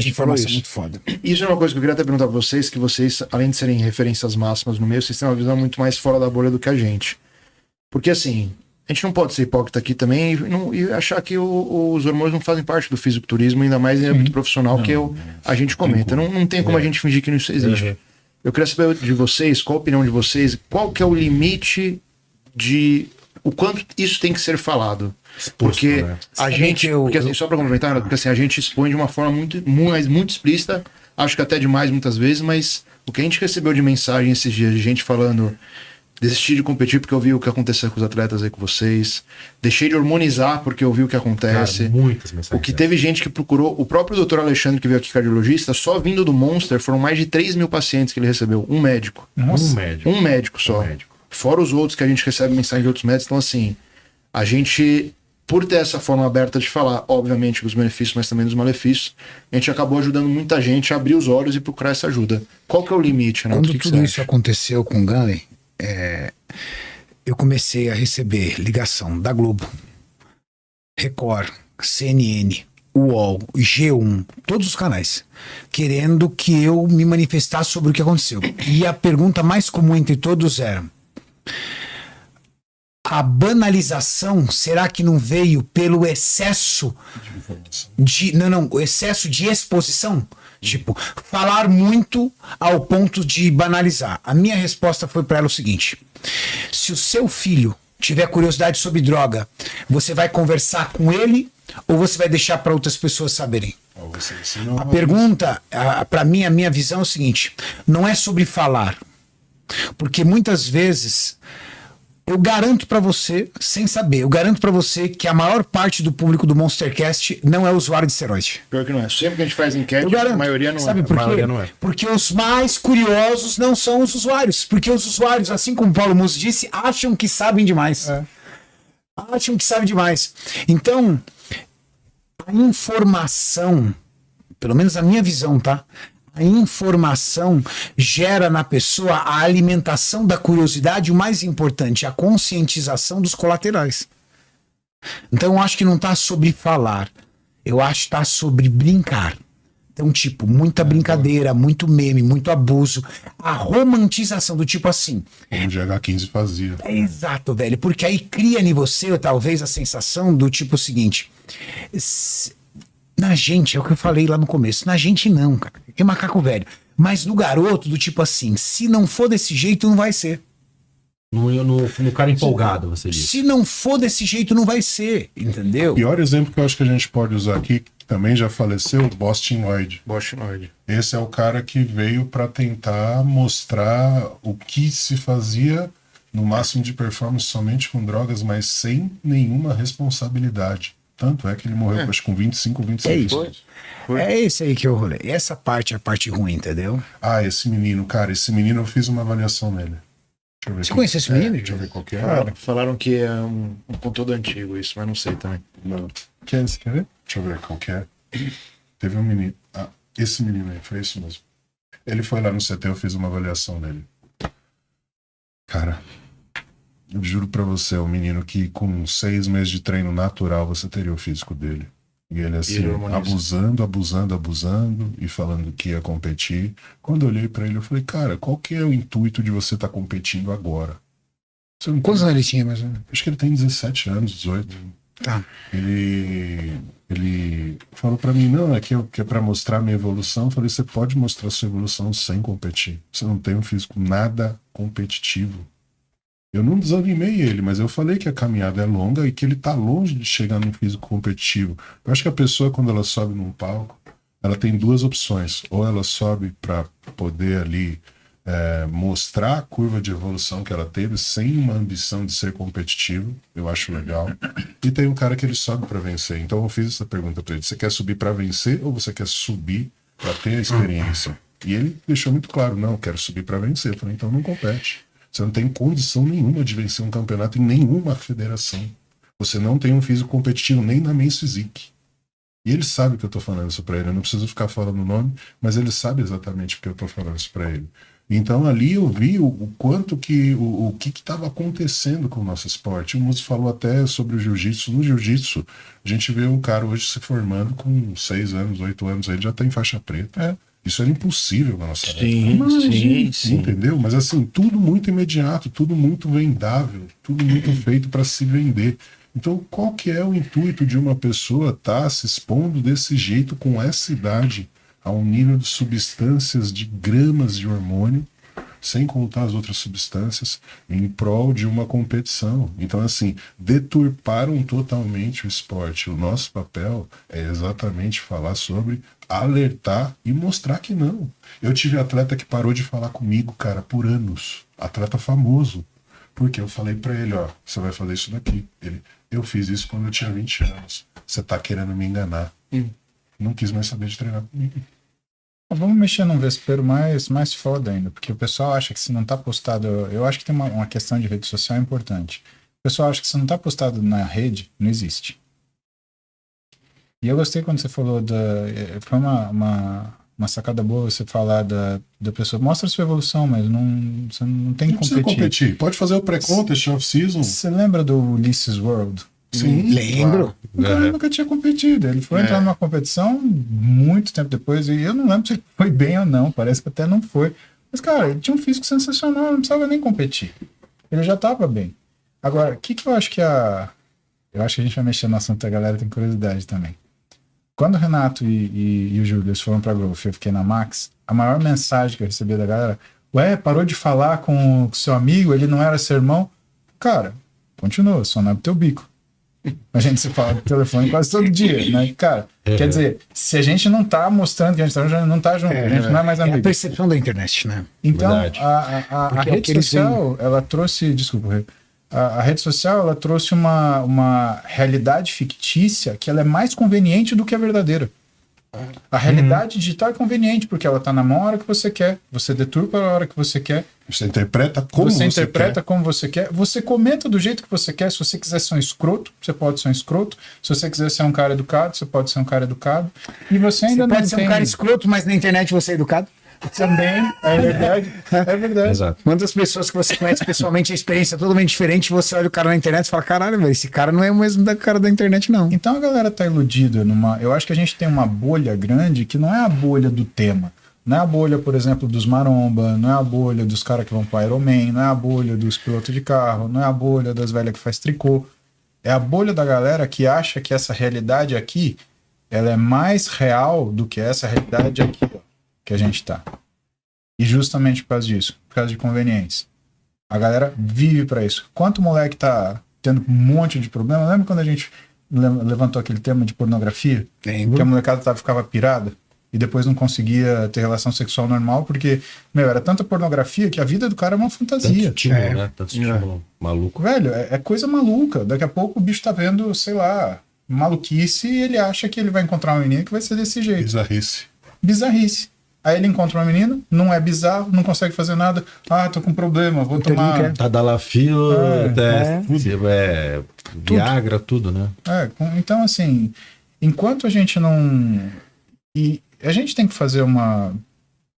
de informação muito foda. Isso é uma coisa que eu queria até perguntar pra vocês, que vocês, além de serem referências máximas no meio, vocês têm uma visão muito mais fora da bolha do que a gente. Porque assim, a gente não pode ser hipócrita aqui também e achar que os hormônios não fazem parte do fisiculturismo, ainda mais em âmbito profissional, que a gente comenta. Não tem como a gente fingir que isso existe. Eu queria saber de vocês, qual a opinião de vocês, qual que é o limite de o quanto isso tem que ser falado. Porque a gente, porque assim, só para complementar, porque assim, a gente expõe de uma forma muito explícita, acho que até demais muitas vezes, mas o que a gente recebeu de mensagem esses dias, de gente falando: desisti de competir porque eu vi o que aconteceu com os atletas aí com vocês, deixei de hormonizar porque eu vi o que acontece. Cara, muitas mensagens. O que teve gente que procurou, o próprio Dr. Alexandre, que veio aqui, cardiologista, só vindo do Monster, foram mais de 3 mil pacientes que ele recebeu, um médico. Nossa. Um médico só. Fora os outros que a gente recebe mensagem de outros médicos. Então assim, a gente, por ter essa forma aberta de falar, obviamente, dos benefícios, mas também dos malefícios, a gente acabou ajudando muita gente a abrir os olhos e procurar essa ajuda. Qual que é o limite, né? Quando tudo isso aconteceu com o Gunley, eu comecei a receber ligação da Globo, Record, CNN, UOL, G1, todos os canais, querendo que eu me manifestasse sobre o que aconteceu. E a pergunta mais comum entre todos era: a banalização, será que não veio pelo excesso o excesso de exposição? Tipo, falar muito ao ponto de banalizar. A minha resposta foi para ela o seguinte: se o seu filho tiver curiosidade sobre droga, você vai conversar com ele ou você vai deixar para outras pessoas saberem? A pergunta, para mim, a minha visão é o seguinte: não é sobre falar. Porque muitas vezes, eu garanto pra você, sem saber, eu garanto pra você que a maior parte do público do Monstercast não é usuário de esteroide. Pior que não é. Sempre que a gente faz enquete, a maioria não é. Sabe por quê? Porque os mais curiosos não são os usuários. Porque os usuários, assim como o Paulo Musso disse, acham que sabem demais. Acham que sabem demais. Então, a informação, pelo menos a minha visão, tá? A informação gera na pessoa a alimentação da curiosidade, o mais importante, a conscientização dos colaterais. Então eu acho que não está sobre falar, eu acho que está sobre brincar. Então, tipo, muita brincadeira, muito meme, muito abuso, a romantização do tipo assim. Como o GH15 fazia. Exato, velho, porque aí cria em você, talvez, a sensação do tipo seguinte: na gente, é o que eu falei lá no começo, na gente não, cara, é macaco velho. Mas no garoto, do tipo assim, se não for desse jeito, não vai ser. No cara empolgado, você disse. Se não for desse jeito, não vai ser, entendeu? O pior exemplo que eu acho que a gente pode usar aqui, que também já faleceu, Boston Lloyd. Esse é o cara que veio para tentar mostrar o que se fazia no máximo de performance somente com drogas, mas sem nenhuma responsabilidade. Tanto é que ele morreu, acho, com 25, 26 anos. É esse aí que eu rolei. Essa parte é a parte ruim, entendeu? Ah, esse menino, cara, eu fiz uma avaliação nele. Você conhece esse menino? Deixa eu ver qual que é. Falaram que é um conteúdo antigo isso, mas não sei também. Não. Quer ver? Deixa eu ver qual que é. Teve um menino. Ah, esse menino aí, foi isso mesmo. Ele foi lá no CT, eu fiz uma avaliação dele. Cara, eu juro pra você, é um menino que com 6 meses de treino natural você teria o físico dele. E ele assim, abusando e falando que ia competir. Quando eu olhei pra ele, eu falei, cara, qual que é o intuito de você estar competindo agora? Quantos anos ele tinha, mais ou menos? Acho que ele tem 17 anos, 18. Tá. Ele falou pra mim, não, que é pra mostrar minha evolução. Eu falei, você pode mostrar sua evolução sem competir. Você não tem um físico nada competitivo. Eu não desanimei ele, mas eu falei que a caminhada é longa e que ele tá longe de chegar num físico competitivo. Eu acho que a pessoa, quando ela sobe num palco, ela tem duas opções. Ou ela sobe para poder ali mostrar a curva de evolução que ela teve sem uma ambição de ser competitivo. Eu acho legal. E tem um cara que ele sobe para vencer. Então eu fiz essa pergunta para ele. Você quer subir para vencer ou você quer subir para ter a experiência? E ele deixou muito claro, não, eu quero subir para vencer. Eu falei, então não compete. Você não tem condição nenhuma de vencer um campeonato em nenhuma federação. Você não tem um físico competitivo nem na Men's Physique. E ele sabe que eu tô falando isso pra ele. Eu não preciso ficar falando o nome, mas ele sabe exatamente porque eu tô falando isso pra ele. Então ali eu vi o quanto que o que estava acontecendo com o nosso esporte. O Muzi falou até sobre o jiu-jitsu. No jiu-jitsu, a gente vê um cara hoje se formando com 6 anos, 8 anos, ele já tá em faixa preta. Isso era impossível na nossa época. Sim. Entendeu? Mas assim, tudo muito imediato, tudo muito vendável, tudo muito feito para se vender. Então, qual que é o intuito de uma pessoa estar se expondo desse jeito com essa idade? A um nível de substâncias, de gramas de hormônio, sem contar as outras substâncias, em prol de uma competição. Então, assim, deturparam totalmente o esporte. O nosso papel é exatamente falar sobre, alertar e mostrar que não. Eu tive atleta que parou de falar comigo, cara, por anos. Atleta famoso. Porque eu falei pra ele, ó, você vai fazer isso daqui. Eu fiz isso quando eu tinha 20 anos. Você tá querendo me enganar. Não quis mais saber de treinar comigo. Vamos mexer num vespeiro mais foda ainda, porque o pessoal acha que se não tá postado... Eu acho que tem uma questão de rede social importante. O pessoal acha que se não tá postado na rede, não existe. E eu gostei quando você falou foi uma sacada boa você falar da pessoa. Mostra a sua evolução, mas você não tem que Não precisa competir. Pode fazer o pré-contest, off-season. Você lembra do Ulysses World? Sim, Lembro. O cara nunca tinha competido. Ele foi entrar numa competição muito tempo depois, e eu não lembro se ele foi bem ou não. Parece que até não foi. Mas, cara, ele tinha um físico sensacional, não precisava nem competir. Ele já estava bem. Agora, o que eu acho que eu acho que a gente vai mexer no assunto, a galera tem curiosidade também. Quando o Renato e o Júlio foram pra Growth e eu fiquei na Max, a maior mensagem que eu recebi da galera: ué, parou de falar com o seu amigo, ele não era seu irmão? Cara, continua, só não é pro teu bico. A gente se fala no telefone quase todo dia, né? Cara, quer dizer, se a gente não tá mostrando que a gente tá junto, não tá junto, a gente não é mais É a amigo. percepção da internet, né? Então, Verdade. a Porque é o rede que eles social, ela trouxe, desculpa, Rê, a rede social, ela trouxe uma realidade fictícia que ela é mais conveniente do que a verdadeira. A realidade digital é conveniente, porque ela tá na mão a hora que você quer, você deturpa a hora que você quer, Você interpreta como você interpreta quer. como você quer, você comenta do jeito que você quer. Se você quiser ser um escroto, você pode ser um escroto. Se você quiser ser um cara educado, você pode ser um cara educado. E você ainda Você não pode ser tem... um cara escroto, mas na internet você é educado. Também, é verdade. É verdade. Exato. Quantas pessoas que você conhece pessoalmente, a experiência é totalmente diferente, você olha o cara na internet e fala, caralho, velho, esse cara não é o mesmo da cara da internet, não. Então a galera tá iludida numa... Eu acho que a gente tem uma bolha grande que não é a bolha do tema. Não é a bolha, por exemplo, dos maromba, não é a bolha dos caras que vão pro Ironman, não é a bolha dos pilotos de carro, não é a bolha das velhas que faz tricô. É a bolha da galera que acha que essa realidade aqui, ela é mais real do que essa realidade aqui, ó, que a gente tá. E justamente por causa disso, por causa de conveniência. A galera vive pra isso. Quanto moleque tá tendo um monte de problema? Lembra quando a gente levantou aquele tema de pornografia? Que a molecada ficava pirada e depois não conseguia ter relação sexual normal porque, era tanta pornografia que a vida do cara é uma fantasia. Tanto estímulo, né? Tanto estímulo maluco. Velho, é coisa maluca. Daqui a pouco o bicho tá vendo, sei lá, maluquice e ele acha que ele vai encontrar uma menina que vai ser desse jeito. Bizarrice. Aí ele encontra uma menina, não é bizarro, não consegue fazer nada. Ah, tô com problema, vou tomar... Tadalafil, Viagra, tudo, né? Então, assim, enquanto a gente não... E a gente tem que fazer uma...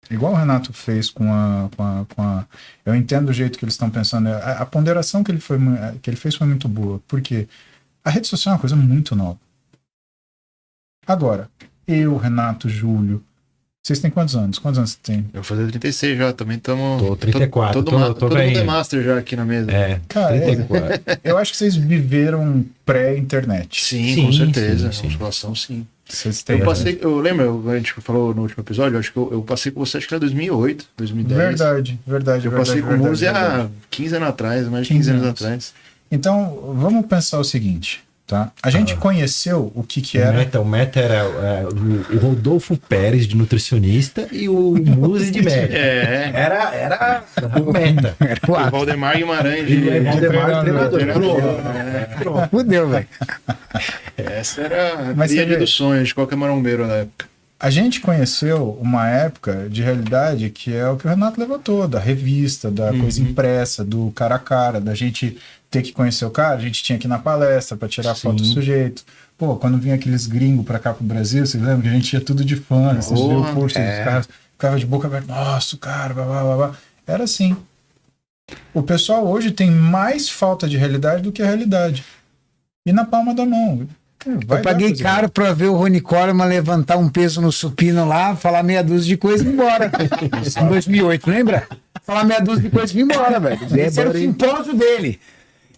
Igual o Renato fez com a... Eu entendo o jeito que eles estão pensando. A ponderação que ele fez foi muito boa. Porque a rede social é uma coisa muito nova. Agora, eu, Renato, Júlio... Vocês têm quantos anos? Quantos anos você tem? Eu vou fazer 36 já, também estamos... Tô 34, Todo mundo velhinho. é master já aqui na mesa. Cara, 34. eu acho que vocês viveram pré-internet. Sim, com certeza. Musculação, sim. Vocês têm... Eu lembro, a gente falou no último episódio, acho que eu passei com você, acho que era 2008, 2010. Verdade. Eu passei com o Muzi há 15 anos atrás, mais de 15 anos atrás. Então, vamos pensar o seguinte, tá? A gente conheceu o que era... O meta era o Rodolfo Pérez, de nutricionista, e o Muzi de médico. Era o meta. O Valdemar Guimarães de treinador. Fudeu, velho. Essa era a Mas tríade você vê- dos sonhos de qualquer marombeiro na época. A gente conheceu uma época de realidade que é o que o Renato levantou, da revista, da coisa impressa, do cara a cara, da gente ter que conhecer o cara, a gente tinha que ir na palestra para tirar foto do sujeito. Pô, quando vinha aqueles gringos pra cá pro Brasil, você lembra que a gente ia tudo de fã, vocês viram o post dos caras. ficava de boca aberta, nossa, cara, blá, blá, blá, blá. Era assim. O pessoal hoje tem mais falta de realidade do que a realidade. E na palma da mão. Eu paguei caro pra ver o Ronnie Coleman levantar um peso no supino lá, falar meia dúzia de coisas e ir embora. Em 2008, lembra? Falar meia dúzia de coisas e ir embora, velho. Esse era o simpósio dele.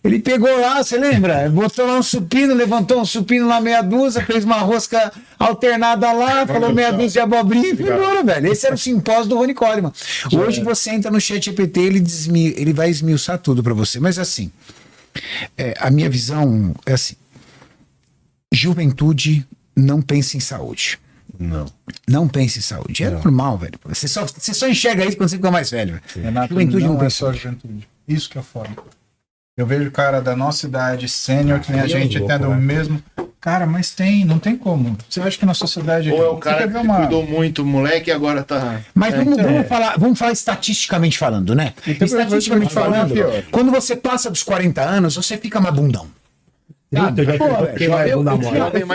Ele pegou lá, você lembra? Botou lá um supino, levantou um supino lá meia dúzia, fez uma rosca alternada lá, falou meia dúzia de abobrinha e foi embora, velho. Esse era o simpósio do Ronnie Coleman. Hoje você entra no ChatGPT, ele vai esmiuçar tudo pra você. Mas assim, a minha visão é assim. Juventude não pensa em saúde. Não pensa em saúde. É normal, velho. Você só enxerga isso quando você fica mais velho. Renato, Juventude não é pensa. só juventude. Isso que é foda. Eu vejo cara da nossa idade, sênior, que nem a gente, tendo o mesmo... Cara, mas não tem como. Você acha que na sociedade... Ou é o cara que cuidou muito, moleque, e agora tá... Mas vamos falar estatisticamente falando, né? Estatisticamente falando, quando você passa dos 40 anos, você fica mais bundão. Eu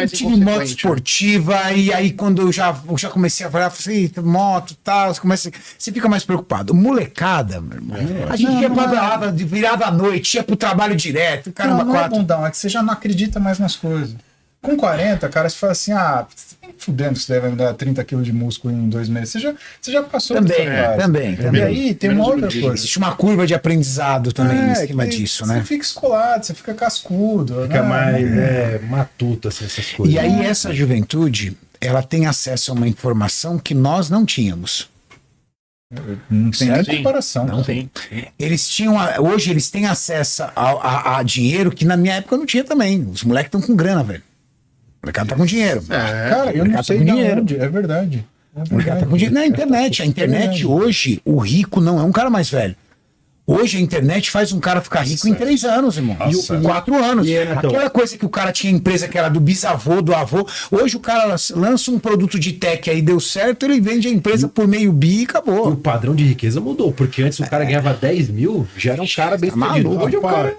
tive moto esportiva e aí quando eu já comecei a falar assim, moto, tal, você fica mais preocupado. Molecada, meu irmão. A gente ia pra balada, virava à noite, ia pro trabalho direto, caramba, não é bundão, é que você já não acredita mais nas coisas. Com 40, cara, você fala assim, você tá fudendo, você deve me dar 30 quilos de músculo em 2 meses. Você já passou também. E aí tem uma outra coisa. Existe uma curva de aprendizado também em cima disso, né? Você fica escolado, você fica cascudo. Fica mais matuto, assim, essas coisas. E aí essa juventude, ela tem acesso a uma informação que nós não tínhamos. Não tem nem comparação. Não tem. Hoje eles têm acesso a dinheiro que na minha época eu não tinha também. Os moleques estão com grana, velho. O mercado tá com dinheiro. Cara, eu não sei de onde. É verdade. O mercado tá com dinheiro. Na internet. A internet hoje, o rico não é um cara mais velho. Hoje a internet faz um cara ficar rico em 3 anos, irmão. E 4 anos. Aquela coisa que o cara tinha empresa que era do bisavô, do avô. Hoje o cara lança um produto de tech aí, deu certo, ele vende a empresa por meio bi e acabou. E o padrão de riqueza mudou, porque antes o cara ganhava 10 mil, já era um cara bem sucedido. Hoje o cara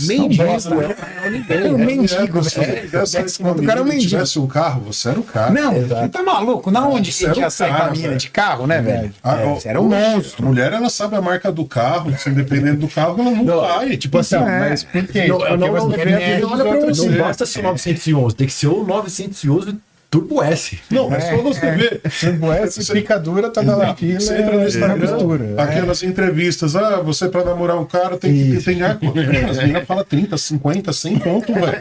mendigo. O cara é um mendigo. Se tivesse um carro, você era o cara. Não, você tá maluco? Na onde você já sai com a mina de carro, né, velho? Você era um monstro. A mulher, ela sabe a marca do carro. Dependendo do carro, ela não vai. Tipo assim, mas por quê? Não basta ser o 911, tem que ser o 911 Turbo S. Não, é só você ver. Turbo S, picadura, tá na lapila. Você entra no Instagram, aquelas entrevistas, você pra namorar um cara tem que ganhar quanto? As meninas falam 30, 50, 100 ponto, velho.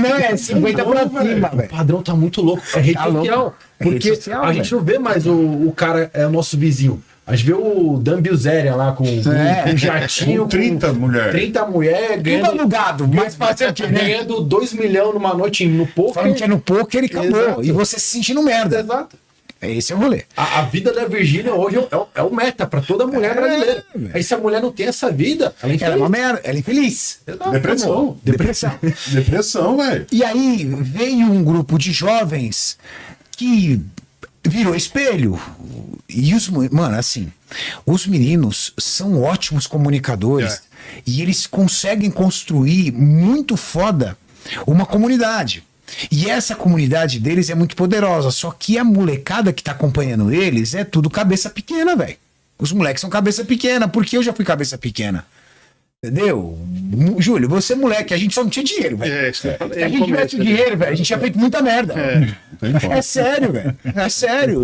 Não, é 50 pra cima, velho. O padrão tá muito louco. É rede social. Porque a gente não vê mais o cara, é o nosso vizinho. A gente vê o Dan Bilzerian lá com um jatinho. Com 30 mulheres. 30 mulheres ganhando. Tudo alugado, mas fazer o quê? Ganhando 2 milhões numa noite no poker. Falando que é no poker, ele acabou. Exato. E você se sentindo merda. Exato. Esse é o rolê. A vida da Virgínia hoje é o meta pra toda mulher brasileira. Aí se a mulher não tem essa vida, ela é infeliz. Ela é uma merda, ela é infeliz. Exato. Depressão, velho. E aí veio um grupo de jovens que virou espelho. E os meninos são ótimos comunicadores e eles conseguem construir muito foda uma comunidade. E essa comunidade deles é muito poderosa, só que a molecada que tá acompanhando eles é tudo cabeça pequena, velho. Os moleques são cabeça pequena, porque eu já fui cabeça pequena. Entendeu? Júlio, você moleque, a gente só não tinha dinheiro, velho. Se a gente tivesse dinheiro, velho, a gente tinha feito muita merda. É sério, velho. É sério.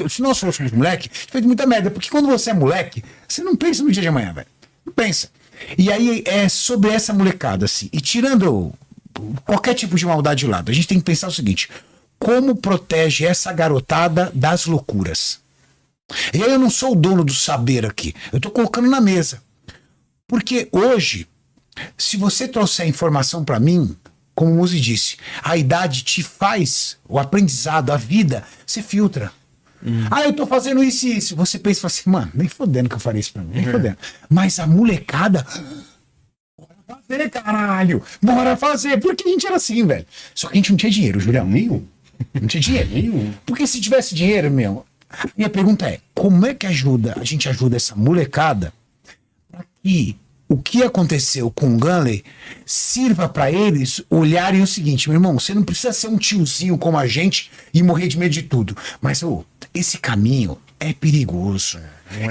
Se nós fôssemos moleque, a gente feito muita merda. Porque quando você é moleque, você não pensa no dia de amanhã, velho. Não pensa. E aí é sobre essa molecada, assim. E tirando qualquer tipo de maldade de lado, a gente tem que pensar o seguinte: como protege essa garotada das loucuras? E aí eu não sou o dono do saber aqui. Eu tô colocando na mesa. Porque hoje, se você trouxer informação para mim, como o Muzi disse, a idade te faz, o aprendizado, a vida, você filtra. Eu tô fazendo isso e isso. Você pensa assim, mano, nem fodendo que eu faria isso pra mim, nem fodendo. Mas a molecada, bora fazer, caralho, bora fazer. Porque a gente era assim, velho. Só que a gente não tinha dinheiro, Julião. Nenhum. Não tinha dinheiro. Nenhum. Porque se tivesse dinheiro, minha pergunta é, como é que a gente ajuda essa molecada e o que aconteceu com o Gunley sirva para eles olharem o seguinte: meu irmão, você não precisa ser um tiozinho como a gente e morrer de medo de tudo, mas esse caminho é perigoso.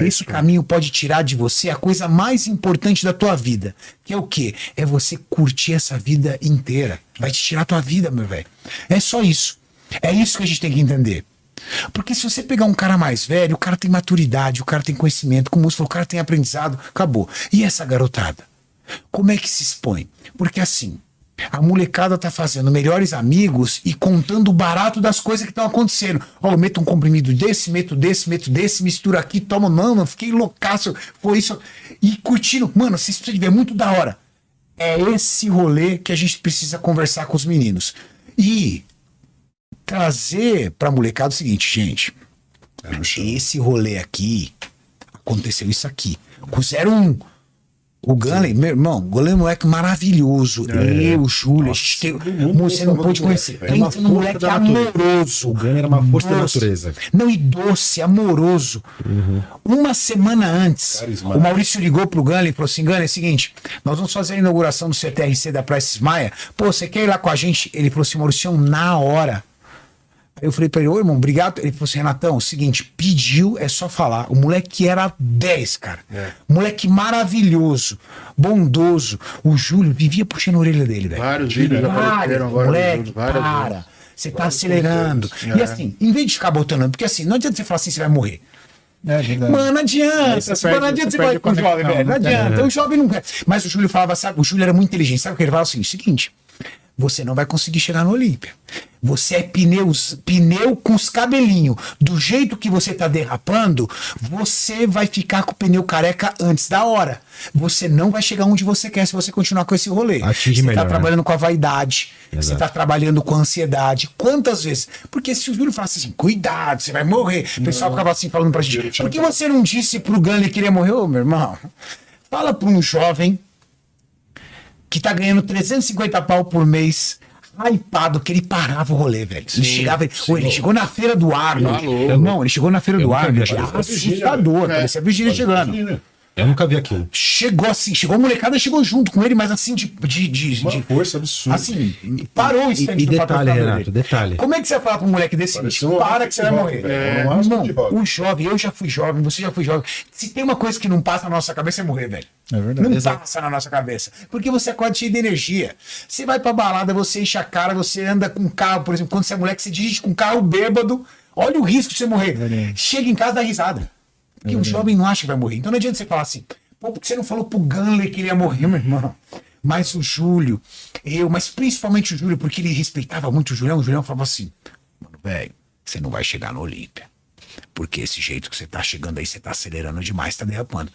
Esse caminho pode tirar de você a coisa mais importante da tua vida. Que é o quê? É você curtir essa vida inteira. Vai te tirar a tua vida, meu velho. É só isso. É isso que a gente tem que entender. Porque se você pegar um cara mais velho, o cara tem maturidade, o cara tem conhecimento, como você falou, o cara tem aprendizado, acabou. E essa garotada? Como é que se expõe? Porque assim, a molecada tá fazendo melhores amigos e contando o barato das coisas que estão acontecendo. Ó, eu meto um comprimido desse, meto desse, mistura aqui, toma, mano, eu fiquei loucaço, foi isso. E curtindo, mano, se você tiver muito da hora. É esse rolê que a gente precisa conversar com os meninos. E trazer pra molecada o seguinte, gente. Esse rolê aqui, aconteceu isso aqui. Com 01. O Gunley, meu irmão, o Gunley é um moleque maravilhoso. Eu, o Júlio, a gente tem. Você não pôde conhecer. É uma um moleque amoroso. O Gunley era uma força da natureza. Não, e doce, amoroso. Uma semana antes, o Maurício ligou pro Gunley e falou assim: Gunley, é o seguinte, nós vamos fazer a inauguração do CTRC da Prestes Maia. Pô, você quer ir lá com a gente? Ele falou assim: Maurício, na hora. Aí eu falei pra ele: ô irmão, obrigado. Ele falou assim: Renatão, seguinte, pediu, é só falar. O moleque era 10, cara. Moleque maravilhoso, bondoso. O Júlio vivia puxando a orelha dele, velho. Vários vídeos apareceram agora. Moleque, para. Você tá acelerando. E assim, em vez de ficar botando, porque assim, não adianta você falar assim, você vai morrer. É verdade. Mano, não adianta. Não adianta você falar com o jovem, velho. Não adianta. O jovem não quer. Mas o Júlio falava, sabe? O Júlio era muito inteligente. Sabe o que ele falava? Assim, o seguinte: você não vai conseguir chegar no Olímpia. Você é pneu com os cabelinhos. Do jeito que você tá derrapando, você vai ficar com o pneu careca antes da hora. Você não vai chegar onde você quer se você continuar com esse rolê. Atinge você melhor, tá trabalhando com a vaidade. Exato. Você tá trabalhando com a ansiedade. Quantas vezes? Porque se o Júlio falasse assim, cuidado, você vai morrer. O pessoal ficava assim falando pra gente. Por que você não disse pro Gunley que ele ia morrer? Ô, meu irmão, fala pra um jovem que tá ganhando 350 pau por mês, hypado, que ele parava o rolê, velho. Ele chegava, ele chegou na Feira do Arnold. Irmão, ele chegou na Feira do Arnold. Assustador, parecia a Virgínia chegando. Eu nunca vi aquilo. Chegou assim, chegou a molecada, chegou junto com ele, mas assim, de força absurda. Assim, parou o stand E do detalhe, patrocinador Renato, dele. detalhe. Como é que você vai falar pra um moleque desse? Para que você vai morrer. Irmão, o jovem, eu já fui jovem, você já foi jovem. Se tem uma coisa que não passa na nossa cabeça é morrer, velho. É verdade. Não passa na nossa cabeça. Porque você acorda cheio de energia. Você vai pra balada, você enche a cara, você anda com carro, por exemplo, quando você é moleque, você dirige com carro bêbado. Olha o risco de você morrer. Chega em casa e dá risada. Porque o jovem não acha que vai morrer. Então não adianta você falar assim, pô, porque você não falou pro Gunley que ele ia morrer, meu irmão. Mas o Júlio, mas principalmente o Júlio, porque ele respeitava muito o Julião falava assim: mano, velho, você não vai chegar no Olímpia. Porque esse jeito que você tá chegando aí, você tá acelerando demais, tá derrapando.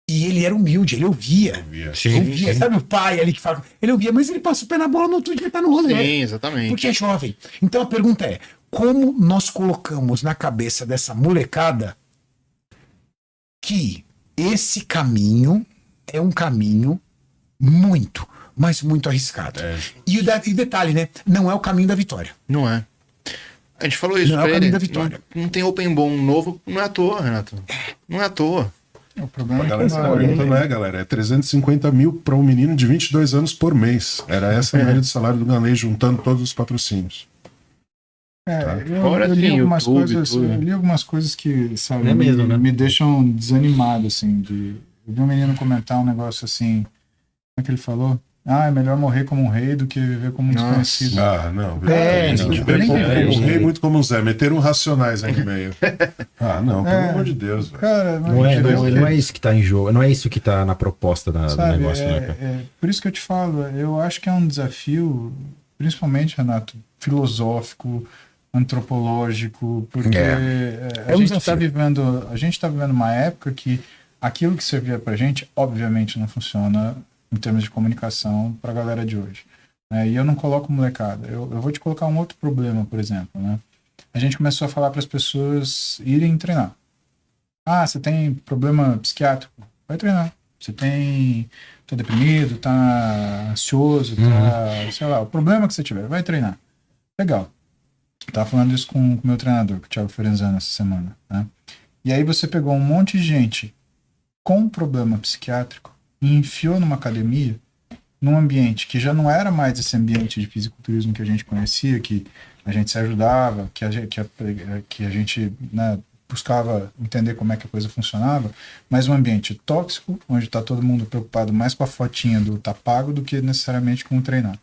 E ele era humilde, ele ouvia. Ouvia. Sabe o pai ali que fala? Ele ouvia, mas ele passa o pé na bola no outro dia, tá no rolê. Sim, exatamente. Porque é jovem. Então a pergunta é: como nós colocamos na cabeça dessa molecada que esse caminho é um caminho muito, mas muito arriscado. E o detalhe, né? Não é o caminho da vitória. Não é. A gente falou isso Não é o caminho da vitória. Não tem open bom novo, não é à toa, Renato. Não é à toa. O problema A galera se pergunta, não é, galera? É 350 mil para um menino de 22 anos por mês. Era essa a média do salário do Gunley, juntando todos os patrocínios. Eu li algumas coisas que, sabe, É mesmo, né? me deixam desanimado, assim. Eu vi um menino comentar um negócio assim. Como é que ele falou? Ah, é melhor morrer como um rei do que viver como um desconhecido. Ah, não. não. Rei muito como um Zé. Meteram um Racionais aí no meio. Ah, não, pelo amor de Deus. Velho. Cara, Não é isso que tá em jogo, não é isso que tá na proposta do negócio, né, cara? Por isso que eu te falo, eu acho que é um desafio, principalmente, Renato, filosófico, antropológico, porque a gente está vivendo uma época que aquilo que servia pra gente, obviamente, não funciona em termos de comunicação para a galera de hoje. E eu não coloco molecada. Eu vou te colocar um outro problema, por exemplo. Né? A gente começou a falar para as pessoas irem treinar. Ah, você tem problema psiquiátrico? Vai treinar. Você tá deprimido, tá ansioso, tá, sei lá, o problema que você tiver, vai treinar. Legal. Eu tava falando isso com o meu treinador, com o Thiago Ferenzano, essa semana. Né? E aí você pegou um monte de gente com problema psiquiátrico e enfiou numa academia, num ambiente que já não era mais esse ambiente de fisiculturismo que a gente conhecia, que a gente se ajudava, que a gente né, buscava entender como é que a coisa funcionava, mas um ambiente tóxico, onde está todo mundo preocupado mais com a fotinha do tá pago do que necessariamente com o treinar.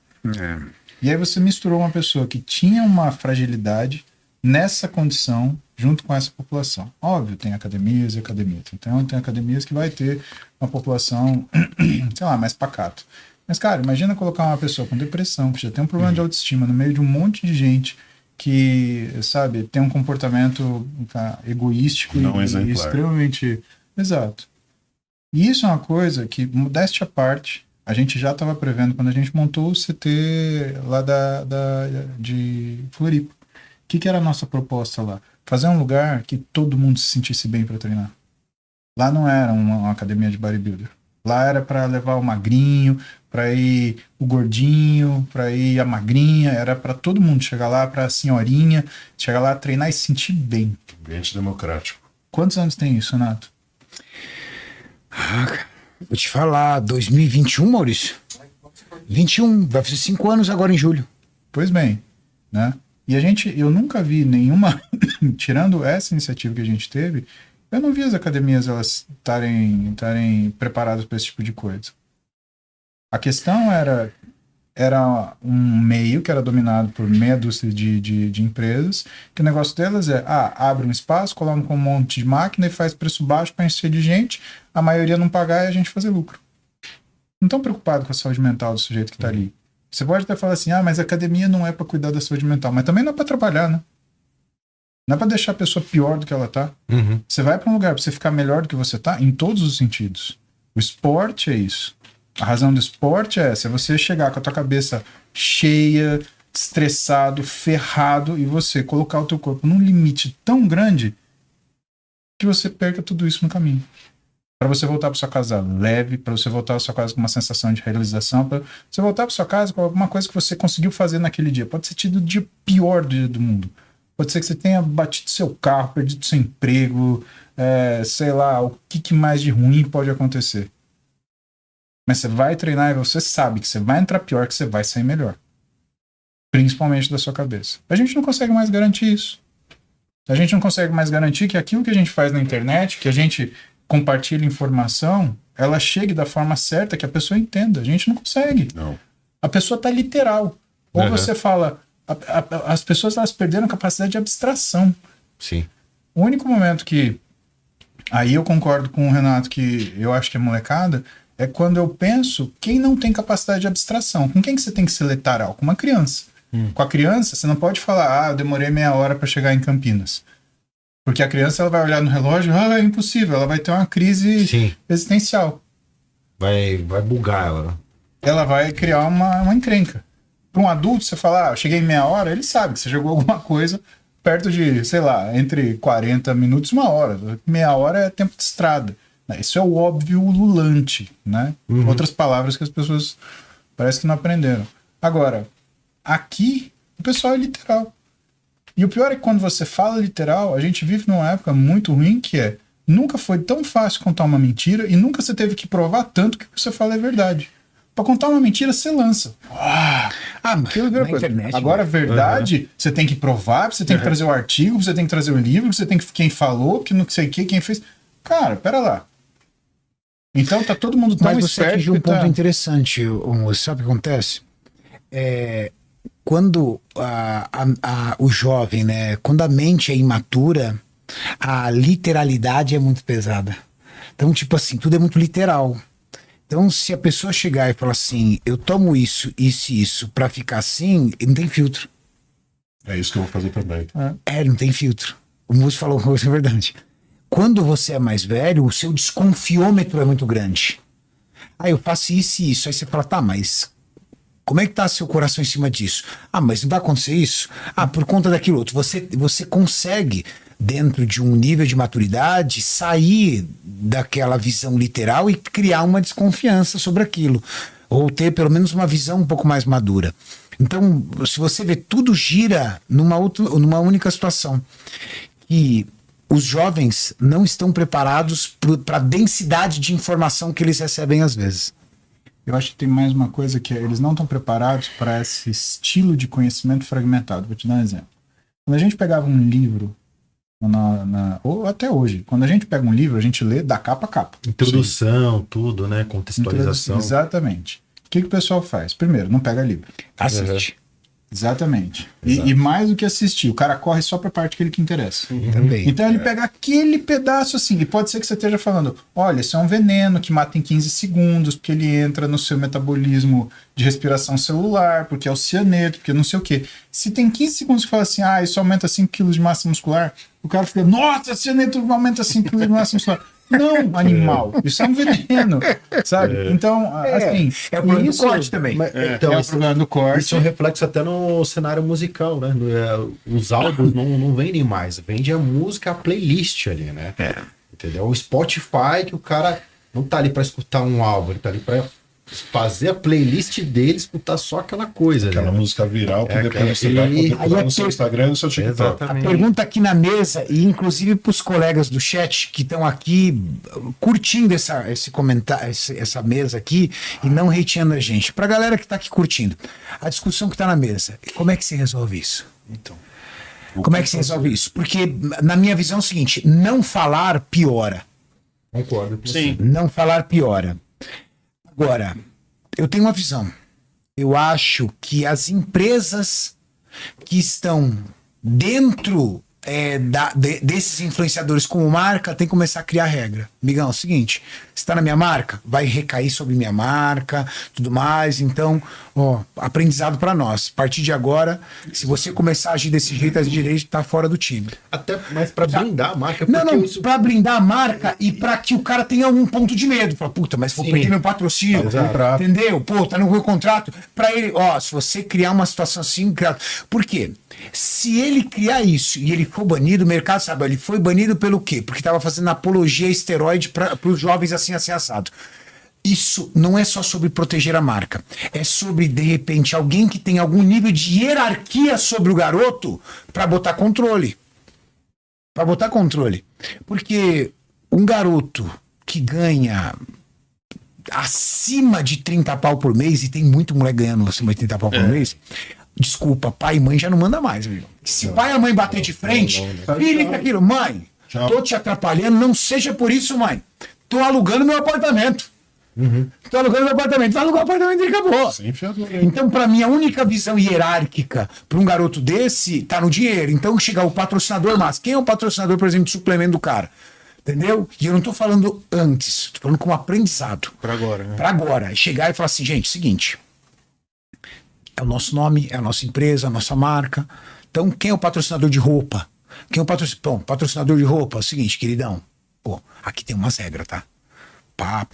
E aí você misturou uma pessoa que tinha uma fragilidade nessa condição junto com essa população. Óbvio, tem academias e academias. Então tem academias que vai ter uma população, sei lá, mais pacato. Mas, cara, imagina colocar uma pessoa com depressão, que já tem um problema de autoestima, no meio de um monte de gente que, sabe, tem um comportamento egoístico e extremamente... Exato. E isso é uma coisa que, modéstia à parte, a gente já estava prevendo quando a gente montou o CT lá de Floripa. O que era a nossa proposta lá? Fazer um lugar que todo mundo se sentisse bem para treinar. Lá não era uma academia de bodybuilder. Lá era para levar o magrinho, para ir o gordinho, para ir a magrinha, era para todo mundo chegar lá, para a senhorinha, chegar lá, treinar e se sentir bem. Ambiente democrático. Quantos anos tem isso, Renato? Vou te falar, 2021, Maurício? 21, vai fazer 5 anos agora em julho. Pois bem, né? E eu nunca vi nenhuma, tirando essa iniciativa que a gente teve, eu não vi as academias elas estarem preparadas para esse tipo de coisa. A questão era um meio que era dominado por meia dúzia de empresas, que o negócio delas abre um espaço, coloca um monte de máquina e faz preço baixo para encher de gente, a maioria não pagar e a gente fazer lucro. Não estão preocupados com a saúde mental do sujeito que está ali. Você pode até falar assim, mas a academia não é para cuidar da saúde mental, mas também não é para trabalhar, né? Não é para deixar a pessoa pior do que ela tá. Você vai para um lugar para você ficar melhor do que você tá, em todos os sentidos. O esporte é isso. A razão do esporte é essa, é você chegar com a tua cabeça cheia, estressado, ferrado, e você colocar o teu corpo num limite tão grande que você perca tudo isso no caminho. Para você voltar para sua casa leve, para você voltar para sua casa com uma sensação de realização, para você voltar para sua casa com alguma coisa que você conseguiu fazer naquele dia. Pode ser tido o dia pior do mundo. Pode ser que você tenha batido seu carro, perdido seu emprego, sei lá, o que mais de ruim pode acontecer. Mas você vai treinar e você sabe que você vai entrar pior, que você vai sair melhor. Principalmente da sua cabeça. A gente não consegue mais garantir isso. A gente não consegue mais garantir que aquilo que a gente faz na internet, que a gente compartilha informação, ela chegue da forma certa, que a pessoa entenda. A gente não consegue. Não. A pessoa tá literal. Ou você fala... As pessoas elas perderam a capacidade de abstração. Sim. O único momento que... Aí eu concordo com o Renato que eu acho que é molecada... É quando eu penso quem não tem capacidade de abstração. Com quem que você tem que ser literal? Com uma criança. Com a criança, você não pode falar, eu demorei meia hora para chegar em Campinas. Porque a criança ela vai olhar no relógio, é impossível, ela vai ter uma crise existencial. Vai bugar ela. Ela vai criar uma encrenca. Para um adulto, você fala, eu cheguei em meia hora, ele sabe que você jogou alguma coisa perto de, sei lá, entre 40 minutos e 1 hora. Meia hora é tempo de estrada. Isso é o óbvio ululante, né? Outras palavras que as pessoas parece que não aprenderam. Agora, aqui, o pessoal é literal. E o pior é que quando você fala literal, a gente vive numa época muito ruim que nunca foi tão fácil contar uma mentira e nunca você teve que provar tanto que o que você fala é verdade. Pra contar uma mentira, você lança. Na internet, agora, verdade, você tem que provar, você tem que trazer o artigo, você tem que trazer o livro, você tem que quem falou, que não sei o que, quem fez. Cara, pera lá. Então tá todo mundo tão esperto. Mas você atingiu um ponto interessante, sabe o que acontece? Quando o jovem, né, quando a mente é imatura, a literalidade é muito pesada. Então, tipo assim, tudo é muito literal. Então, se a pessoa chegar e falar assim, eu tomo isso, isso e isso pra ficar assim, não tem filtro. É isso que eu vou fazer também. Não tem filtro. O Múcio falou uma coisa, é verdade. Quando você é mais velho, o seu desconfiômetro é muito grande. Eu faço isso e isso. Aí você fala, tá, mas como é que tá seu coração em cima disso? Mas não vai acontecer isso? Por conta daquilo outro. Você consegue, dentro de um nível de maturidade, sair daquela visão literal e criar uma desconfiança sobre aquilo. Ou ter pelo menos uma visão um pouco mais madura. Então, se você vê, tudo gira numa única situação. E os jovens não estão preparados para a densidade de informação que eles recebem às vezes. Eu acho que tem mais uma coisa que eles não estão preparados para esse estilo de conhecimento fragmentado. Vou te dar um exemplo. Quando a gente pegava um livro, ou até hoje, quando a gente pega um livro, a gente lê da capa a capa. Introdução, tudo, né? Contextualização. Exatamente. O que o pessoal faz? Primeiro, não pega livro. Assiste. Exatamente. E mais do que assistir, o cara corre só pra parte que ele que interessa. Também. Então ele pega aquele pedaço assim, e pode ser que você esteja falando, olha, isso é um veneno que mata em 15 segundos, porque ele entra no seu metabolismo de respiração celular, porque é o cianeto, porque não sei o quê. Se tem 15 segundos que fala assim, isso aumenta 5 kg de massa muscular, o cara fica, nossa, cianeto aumenta 5 kg de massa muscular. Não, animal, isso é um veneno, sabe? Então, assim... É o problema do corte também. Então, é o problema do corte. Isso é um reflexo até no cenário musical, né? Os álbuns não vendem mais, vende a música, a playlist ali, né? Entendeu? O Spotify, que o cara não tá ali pra escutar um álbum, ele tá ali pra fazer a playlist dele, escutar só aquela coisa. Aquela né? música viral que depois você vai poder pular no seu Instagram e no seu TikTok. A pergunta aqui na mesa, e inclusive para os colegas do chat que estão aqui curtindo esse comentário, essa mesa aqui, e não hateando a gente. Para a galera que está aqui curtindo, a discussão que está na mesa, como é que se resolve isso? Então. Como é que se resolve isso? Porque, na minha visão, é o seguinte: não falar piora. Concordo com Sim. você. Não falar piora. Agora, eu tenho uma visão. Eu acho que as empresas que estão dentro desses influenciadores como marca tem que começar a criar regra. Migão, é o seguinte, você está na minha marca, vai recair sobre minha marca, tudo mais. Então, aprendizado para nós. A partir de agora, se você começar a agir desse jeito, as direitos tá fora do time. Até mais pra blindar a marca. Não, isso... pra blindar a marca e pra que o cara tenha um ponto de medo. Fala, puta, mas vou perder meu patrocínio. Entendeu? Pô, tá no meu contrato. Pra ele, se você criar uma situação assim, por quê? Se ele criar isso e ele for banido, o mercado sabe, ele foi banido pelo quê? Porque tava fazendo apologia a esteroide para os jovens assim assado. Isso não é só sobre proteger a marca, é sobre, de repente, alguém que tem algum nível de hierarquia sobre o garoto para botar controle. Para botar controle. Porque um garoto que ganha acima de 30 pau por mês, e tem muito moleque ganhando acima de 30 pau por mês, desculpa, pai e mãe já não manda mais, viu? Se pai e a mãe bater de frente, filho, aquilo, mãe, tô te atrapalhando, não seja por isso, mãe. Tô alugando meu apartamento. Tô alugando meu apartamento. Vai alugar o apartamento e acabou. Então, pra mim, a única visão hierárquica pra um garoto desse tá no dinheiro. Então, chegar o patrocinador, mas quem é o patrocinador, por exemplo, de suplemento do cara? Entendeu? E eu não tô falando antes, tô falando como aprendizado. Pra agora, né? Pra agora. Chegar e falar assim, gente, seguinte, é o nosso nome, é a nossa empresa, a nossa marca. Então, quem é o patrocinador de roupa? Quem é o patrocinador? Bom, patrocinador de roupa é o seguinte, queridão. Pô, aqui tem umas regras, tá? Pá.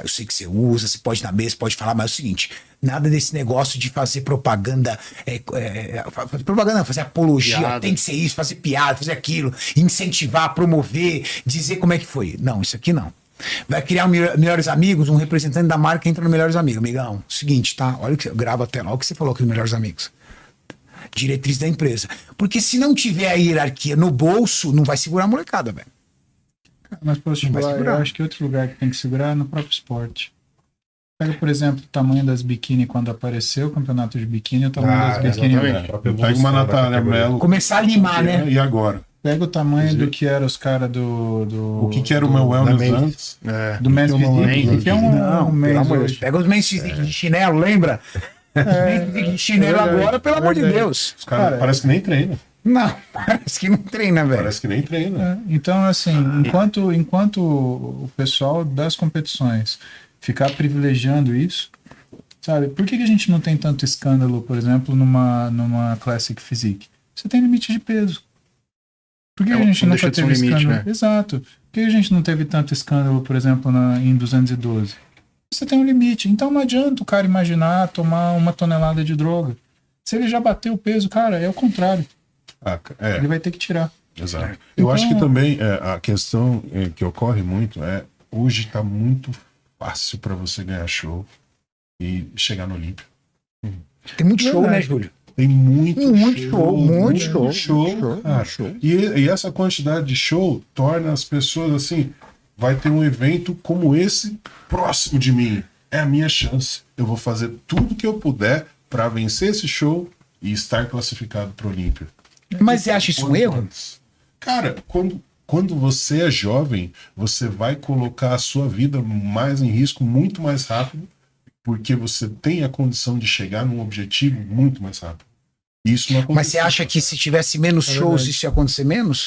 Eu sei que você usa, você pode ir na mesa, pode falar, mas é o seguinte, nada desse negócio de fazer propaganda, fazer apologia, piada. Tem que ser isso, fazer piada, fazer aquilo, incentivar, promover, dizer como é que foi. Não, isso aqui não. Vai criar Melhores Amigos, um representante da marca entra no Melhores Amigos. Amigão, seguinte, tá? Olha o que grava até lá, o que você falou aqui no Melhores Amigos. Diretriz da empresa. Porque se não tiver a hierarquia no bolso, não vai segurar a molecada, velho. Mas posso falar, eu acho que outro lugar que tem que segurar é no próprio esporte. Pega, por exemplo, o tamanho das biquíni quando apareceu o campeonato de biquíni e o tamanho das biquíni. Pega uma Natália Mello. Começar a limar, né? E agora? Pega o tamanho do que eram os caras do... O que era o meu wellness antes? Do Men's Physique, que é um mês. Pega os Men's Physique de chinelo, lembra? Men's Physique de chinelo agora, pelo amor de Deus. Os caras parece que nem treina. Não, parece que não treina, velho. Parece que nem treina. Então, assim, enquanto o pessoal das competições ficar privilegiando isso, sabe? Por que a gente não tem tanto escândalo, por exemplo, numa Classic Physique? Você tem limite de peso. Por que a gente nunca teve escândalo? Né? Exato. Por que a gente não teve tanto escândalo, por exemplo, em 212? Você tem um limite. Então não adianta o cara imaginar tomar 1 tonelada de droga. Se ele já bateu o peso, cara, é o contrário. Ele vai ter que tirar. Exato. Eu acho que também a questão que ocorre muito hoje está muito fácil para você ganhar show e chegar no Olímpio. Tem muito show, né, Júlio? Tem muito show. E essa quantidade de show torna as pessoas assim, vai ter um evento como esse próximo de mim. é a minha chance. Eu vou fazer tudo que eu puder para vencer esse show e estar classificado para o Olímpia. Mas você acha isso um erro? Antes. Cara, quando você é jovem, você vai colocar a sua vida mais em risco muito mais rápido, porque você tem a condição de chegar num objetivo muito mais rápido. Isso não acontece. Mas você acha que se tivesse menos shows, isso ia acontecer menos?